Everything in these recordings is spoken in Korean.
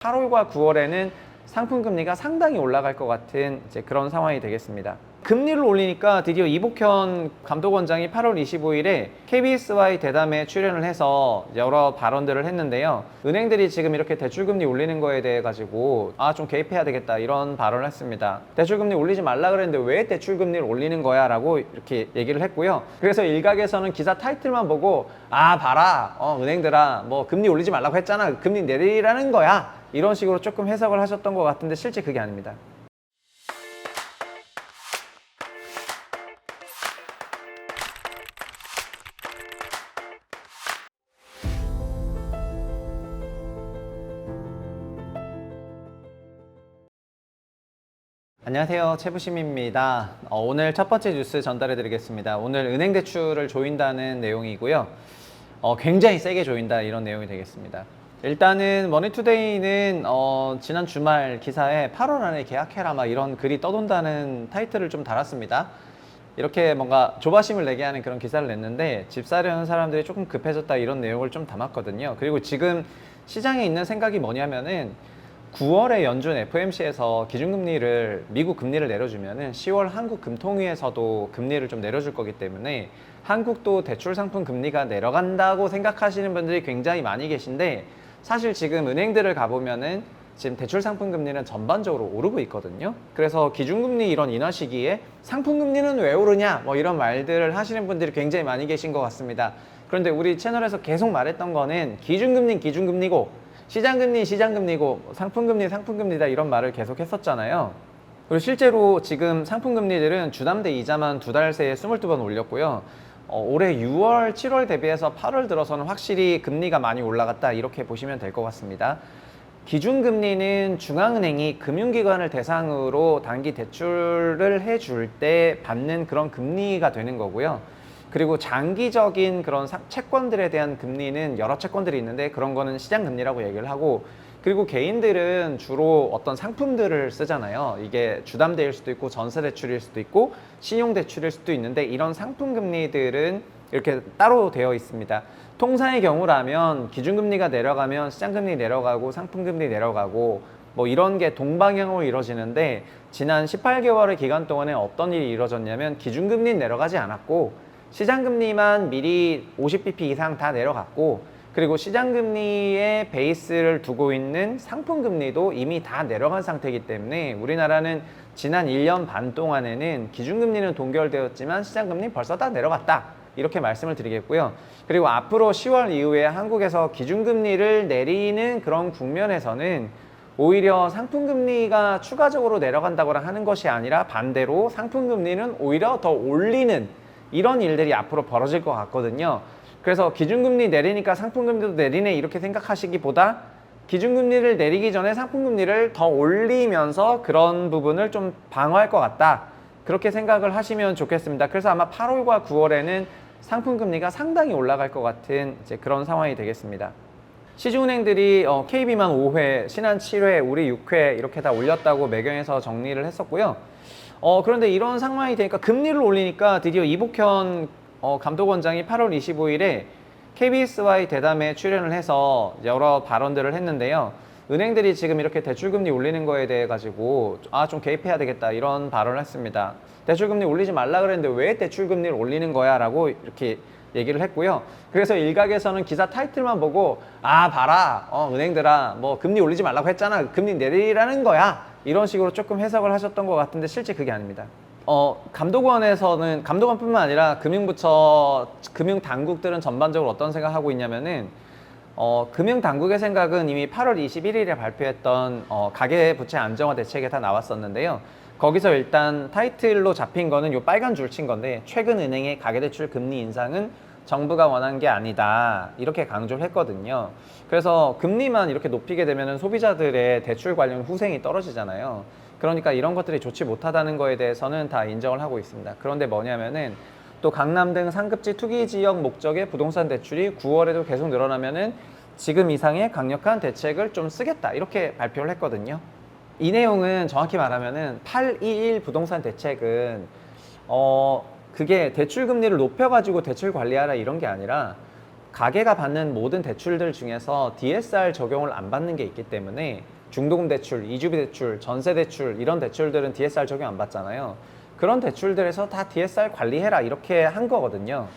8월과 9월에는 상품 금리가 상당히 올라갈 것 같은 그런 상황이 되겠습니다. 금리를 올리니까 드디어 이복현 감독원장이 8월 25일에 KBS와의 대담에 출연을 해서 여러 발언들을 했는데요. 은행들이 지금 이렇게 대출금리 올리는 거에 대해 가지고 좀 개입해야 되겠다 이런 발언을 했습니다. 대출금리 올리지 말라 그랬는데 왜 대출금리를 올리는 거야 라고 이렇게 얘기를 했고요. 그래서 일각에서는 기사 타이틀만 보고 봐라 은행들아 뭐 금리 올리지 말라고 했잖아, 금리 내리라는 거야, 이런 식으로 조금 해석을 하셨던 것 같은데 실제 그게 아닙니다. 안녕하세요, 최부심입니다. 오늘 첫 번째 뉴스 전달해 드리겠습니다. 오늘 은행 대출을 조인다는 내용이고요. 굉장히 세게 조인다 이런 내용이 되겠습니다. 일단은 머니투데이는 지난 주말 기사에 8월 안에 계약해라 막 이런 글이 떠돈다는 타이틀을 좀 달았습니다. 이렇게 뭔가 조바심을 내게 하는 그런 기사를 냈는데 집 사려는 사람들이 조금 급해졌다 이런 내용을 좀 담았거든요. 그리고 지금 시장에 있는 생각이 뭐냐면은 9월에 연준 FOMC에서 기준금리를 미국 금리를 내려주면은 10월 한국 금통위에서도 금리를 좀 내려줄 거기 때문에 한국도 대출 상품 금리가 내려간다고 생각하시는 분들이 굉장히 많이 계신데, 사실 지금 은행들을 가보면은 지금 대출 상품 금리는 전반적으로 오르고 있거든요. 그래서 기준금리 이런 인하 시기에 상품 금리는 왜 오르냐 뭐 이런 말들을 하시는 분들이 굉장히 많이 계신 것 같습니다. 그런데 우리 채널에서 계속 말했던 거는 기준금리는 기준금리고 시장금리 시장금리고 상품금리 상품금리다 이런 말을 계속 했었잖아요. 그리고 실제로 지금 상품금리들은 주담대 이자만 2달 새에 22번 올렸고요. 올해 6월, 7월 대비해서 8월 들어서는 확실히 금리가 많이 올라갔다 이렇게 보시면 될 것 같습니다. 기준금리는 중앙은행이 금융기관을 대상으로 단기 대출을 해줄 때 받는 그런 금리가 되는 거고요. 그리고 장기적인 그런 채권들에 대한 금리는 여러 채권들이 있는데 그런 거는 시장금리라고 얘기를 하고, 그리고 개인들은 주로 어떤 상품들을 쓰잖아요. 이게 주담대일 수도 있고 전세대출일 수도 있고 신용대출일 수도 있는데 이런 상품금리들은 이렇게 따로 되어 있습니다. 통상의 경우라면 기준금리가 내려가면 시장금리 내려가고 상품금리 내려가고 뭐 이런 게 동방향으로 이루어지는데, 지난 18개월의 기간 동안에 어떤 일이 이루어졌냐면 기준금리는 내려가지 않았고 시장금리만 미리 50bp 이상 다 내려갔고, 그리고 시장금리의 베이스를 두고 있는 상품금리도 이미 다 내려간 상태이기 때문에 우리나라는 지난 1년 반 동안에는 기준금리는 동결되었지만 시장금리 벌써 다 내려갔다 이렇게 말씀을 드리겠고요. 그리고 앞으로 10월 이후에 한국에서 기준금리를 내리는 그런 국면에서는 오히려 상품금리가 추가적으로 내려간다고 하는 것이 아니라 반대로 상품금리는 오히려 더 올리는 이런 일들이 앞으로 벌어질 것 같거든요. 그래서 기준금리 내리니까 상품금리도 내리네 이렇게 생각하시기보다 기준금리를 내리기 전에 상품금리를 더 올리면서 그런 부분을 좀 방어할 것 같다 그렇게 생각을 하시면 좋겠습니다. 그래서 아마 8월과 9월에는 상품금리가 상당히 올라갈 것 같은 그런 상황이 되겠습니다. 시중은행들이 KB만 5회, 신한 7회, 우리 6회 이렇게 다 올렸다고 매경에서 정리를 했었고요. 그런데 이런 상황이 되니까 금리를 올리니까 드디어 이복현 감독원장이 8월 25일에 KBS와의 대담에 출연을 해서 여러 발언들을 했는데요. 은행들이 지금 이렇게 대출금리 올리는 거에 대해 가지고 좀 개입해야 되겠다 이런 발언을 했습니다. 대출금리 올리지 말라 그랬는데 왜 대출금리를 올리는 거야 라고 이렇게 얘기를 했고요. 그래서 일각에서는 기사 타이틀만 보고 봐라 은행들아 뭐 금리 올리지 말라고 했잖아, 금리 내리라는 거야, 이런 식으로 조금 해석을 하셨던 것 같은데 실제 그게 아닙니다. 감독원에서는, 감독원뿐만 아니라 금융부처, 금융당국들은 전반적으로 어떤 생각하고 있냐면은 금융당국의 생각은 이미 8월 21일에 발표했던 가계부채 안정화 대책에 다 나왔었는데요. 거기서 일단 타이틀로 잡힌 거는 요 빨간 줄 친 건데, 최근 은행의 가계대출 금리 인상은 정부가 원한 게 아니다 이렇게 강조를 했거든요. 그래서 금리만 이렇게 높이게 되면 소비자들의 대출 관련 후생이 떨어지잖아요. 그러니까 이런 것들이 좋지 못하다는 거에 대해서는 다 인정을 하고 있습니다. 그런데 뭐냐면은 또 강남 등 상급지 투기 지역 목적의 부동산 대출이 9월에도 계속 늘어나면은 지금 이상의 강력한 대책을 좀 쓰겠다 이렇게 발표를 했거든요. 이 내용은 정확히 말하면은 821 부동산 대책은 그게 대출 금리를 높여가지고 대출 관리하라 이런 게 아니라 가계가 받는 모든 대출들 중에서 DSR 적용을 안 받는 게 있기 때문에 중도금 대출, 이주비 대출, 전세 대출 이런 대출들은 DSR 적용 안 받잖아요. 그런 대출들에서 다 DSR 관리해라 이렇게 한 거거든요.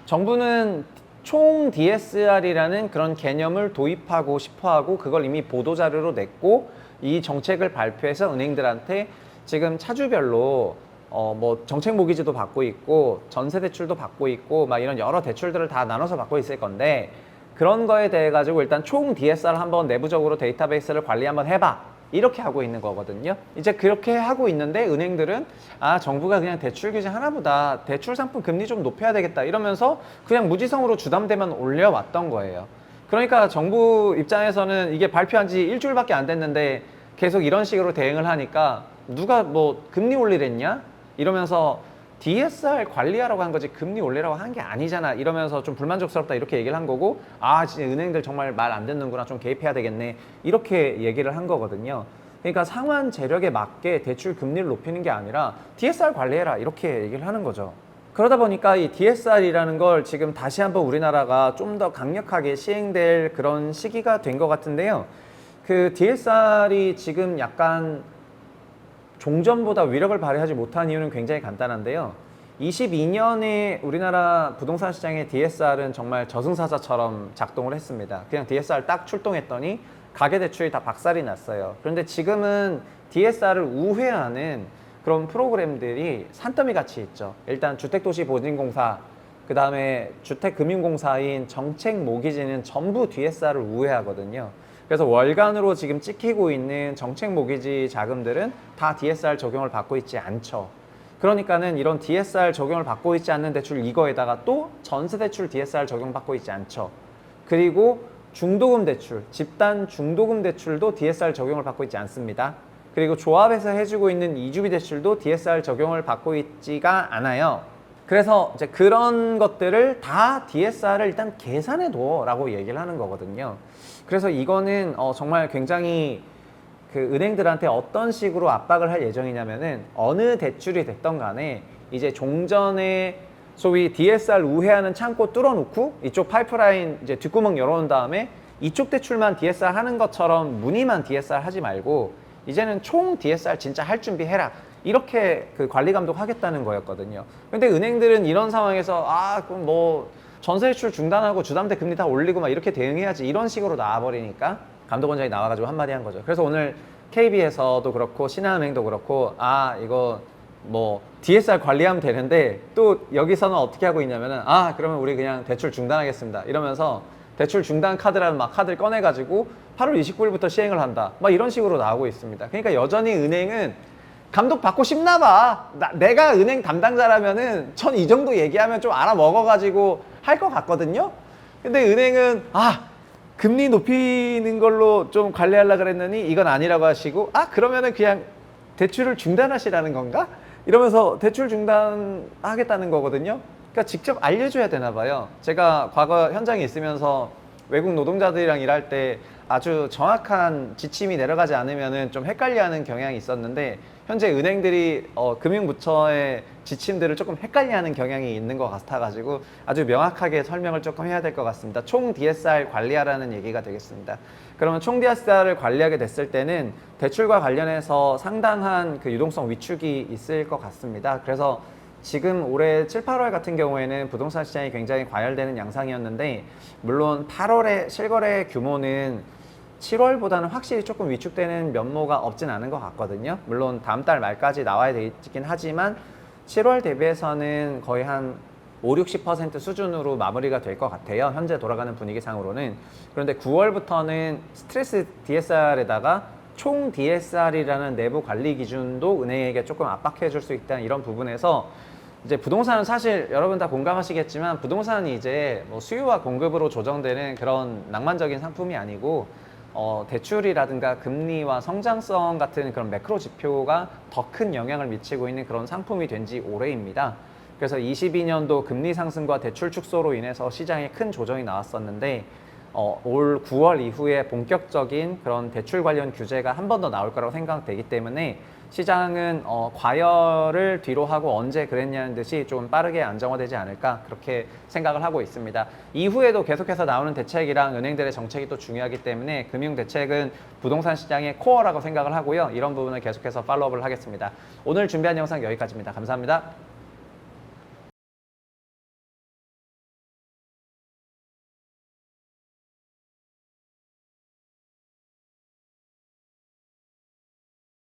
정부는 총 DSR이라는 그런 개념을 도입하고 싶어 하고 그걸 이미 보도자료로 냈고 이 정책을 발표해서 은행들한테 지금 차주별로 뭐 정책 모기지도 받고 있고 전세 대출도 받고 있고 막 이런 여러 대출들을 다 나눠서 받고 있을 건데 그런 거에 대해 가지고 일단 총 DSR 한번 내부적으로 데이터베이스를 관리 한번 해봐 이렇게 하고 있는 거거든요. 이제 그렇게 하고 있는데 은행들은 아 정부가 그냥 대출 규제 하나보다 대출 상품 금리 좀 높여야 되겠다 이러면서 그냥 무지성으로 주담대만 올려왔던 거예요. 그러니까 정부 입장에서는 이게 발표한 지 일주일밖에 안 됐는데 계속 이런 식으로 대응을 하니까 누가 뭐 금리 올리랬냐 이러면서 DSR 관리하라고 한 거지 금리 올리라고 한 게 아니잖아 이러면서 좀 불만족스럽다 이렇게 얘기를 한 거고 아 진짜 은행들 정말 말 안 듣는구나 좀 개입해야 되겠네 이렇게 얘기를 한 거거든요. 그러니까 상환 재력에 맞게 대출 금리를 높이는 게 아니라 DSR 관리해라 이렇게 얘기를 하는 거죠. 그러다 보니까 이 DSR이라는 걸 지금 다시 한번 우리나라가 좀 더 강력하게 시행될 그런 시기가 된 것 같은데요. 그 DSR이 지금 약간 종전보다 위력을 발휘하지 못한 이유는 굉장히 간단한데요. 22년에 우리나라 부동산 시장의 DSR은 정말 저승사자처럼 작동을 했습니다. 그냥 DSR 딱 출동했더니 가계대출이 다 박살이 났어요. 그런데 지금은 DSR을 우회하는 그런 프로그램들이 산더미 같이 있죠. 일단 주택도시보증공사, 그 다음에 주택금융공사인 정책모기지는 전부 DSR을 우회하거든요. 그래서 월간으로 지금 찍히고 있는 정책모기지 자금들은 다 DSR 적용을 받고 있지 않죠. 그러니까는 이런 DSR 적용을 받고 있지 않는 대출 이거에다가 또 전세대출 DSR 적용받고 있지 않죠. 그리고 중도금 대출, 집단 중도금 대출도 DSR 적용을 받고 있지 않습니다. 그리고 조합에서 해주고 있는 이주비 대출도 DSR 적용을 받고 있지가 않아요. 그래서 이제 그런 것들을 다 DSR을 일단 계산해 둬라고 얘기를 하는 거거든요. 그래서 이거는 정말 굉장히 그 은행들한테 어떤 식으로 압박을 할 예정이냐면은 어느 대출이 됐던 간에 이제 종전에 소위 DSR 우회하는 창고 뚫어놓고 이쪽 파이프라인 이제 뒷구멍 열어놓은 다음에 이쪽 대출만 DSR 하는 것처럼 무늬만 DSR 하지 말고 이제는 총 DSR 진짜 할 준비해라. 이렇게 그 관리 감독하겠다는 거였거든요. 근데 은행들은 이런 상황에서 그럼 뭐 전세 대출 중단하고 주담대 금리 다 올리고 막 이렇게 대응해야지 이런 식으로 나와버리니까 감독원장이 나와가지고 한마디 한 거죠. 그래서 오늘 KB에서도 그렇고 신한은행도 그렇고 이거 뭐 DSR 관리하면 되는데 또 여기서는 어떻게 하고 있냐면은 그러면 우리 그냥 대출 중단하겠습니다 이러면서 대출 중단 카드라는 막 카드를 꺼내가지고 8월 29일부터 시행을 한다 막 이런 식으로 나오고 있습니다. 그러니까 여전히 은행은 감독 받고 싶나 봐. 내가 은행 담당자라면은 전 이 정도 얘기하면 좀 알아먹어가지고 할 것 같거든요. 근데 은행은 금리 높이는 걸로 좀 관리하려고 그랬더니 이건 아니라고 하시고 그러면은 그냥 대출을 중단하시라는 건가? 이러면서 대출 중단하겠다는 거거든요. 그러니까 직접 알려줘야 되나 봐요. 제가 과거 현장에 있으면서 외국 노동자들이랑 일할 때 아주 정확한 지침이 내려가지 않으면은 좀 헷갈려하는 경향이 있었는데 현재 은행들이 금융부처의 지침들을 조금 헷갈려하는 경향이 있는 것 같아가지고 아주 명확하게 설명을 조금 해야 될 것 같습니다. 총 DSR 관리하라는 얘기가 되겠습니다. 그러면 총 DSR을 관리하게 됐을 때는 대출과 관련해서 상당한 그 유동성 위축이 있을 것 같습니다. 그래서 지금 올해 7, 8월 같은 경우에는 부동산 시장이 굉장히 과열되는 양상이었는데 물론 8월의 실거래 규모는 7월보다는 확실히 조금 위축되는 면모가 없진 않은 것 같거든요. 물론 다음 달 말까지 나와야 되긴 하지만 7월 대비해서는 거의 한 5, 60% 수준으로 마무리가 될 것 같아요. 현재 돌아가는 분위기상으로는. 그런데 9월부터는 스트레스 DSR에다가 총 DSR이라는 내부 관리 기준도 은행에게 조금 압박해 줄 수 있다는 이런 부분에서 이제 부동산은 사실 여러분 다 공감하시겠지만 부동산이 이제 뭐 수요와 공급으로 조정되는 그런 낭만적인 상품이 아니고 대출이라든가 금리와 성장성 같은 그런 매크로 지표가 더 큰 영향을 미치고 있는 그런 상품이 된 지 오래입니다. 그래서 22년도 금리 상승과 대출 축소로 인해서 시장에 큰 조정이 나왔었는데 올 9월 이후에 본격적인 그런 대출 관련 규제가 한 번 더 나올 거라고 생각되기 때문에 시장은 과열을 뒤로 하고 언제 그랬냐는 듯이 좀 빠르게 안정화되지 않을까 그렇게 생각을 하고 있습니다. 이후에도 계속해서 나오는 대책이랑 은행들의 정책이 또 중요하기 때문에 금융 대책은 부동산 시장의 코어라고 생각을 하고요. 이런 부분을 계속해서 팔로우업을 하겠습니다. 오늘 준비한 영상 여기까지입니다. 감사합니다.